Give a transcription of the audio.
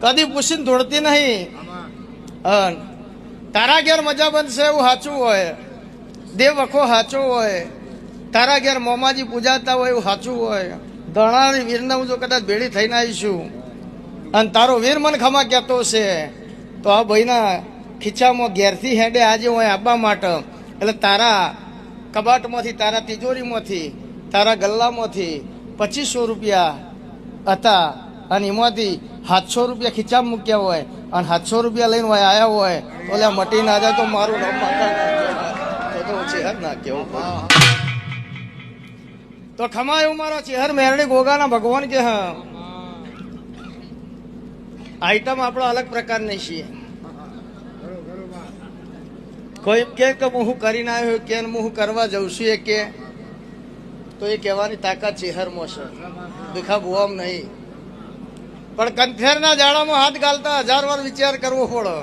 કદી પૂછીને ધોળતી નહીં. તારા ઘેર મજા બનશે એવું સાચું હોય, દેવ વખો સાચો હોય, તારા ઘેર મોમાજી પૂજાતા હોય એવું સાચું હોય, ધણાની વીરને હું જો કદાચ ભેળી થઈને આવીશું અને તારો વીર મને ખમા કહેતો છે તો આ ભાઈના ખીચામાં ઘેરથી હેડે આજે હું આવવા માટે, એટલે તારા કબાટમાંથી, તારા તિજોરીમાંથી, તારા ગલ્લામાંથી 2500 રૂપિયા હતા અને એમાંથી 700 રૂપિયા ખીચામાં મૂક્યા હોય અને 700 રૂપિયા લઈને હોય આવ્યા હોય તો એટલે મટી ના જાય તો મારું નામ માતા ચેહર ના કેવું તો ખમા એવું મારા ચેહર મેરડી ગોગાના ભગવાન કે હા આઈટમ આપણો અલગ પ્રકારની છીએ. કોઈ કે હું કરીને આવ્યો કે હું કરવા જઉં છું એ કે તો એ કહેવાની તાકાત ચેહરમાં છે, દેખા બોવામ નહીં. પણ કંથેરના જાળામાં હાથ ગાલતા 1000 વાર વિચાર કરવો પડે.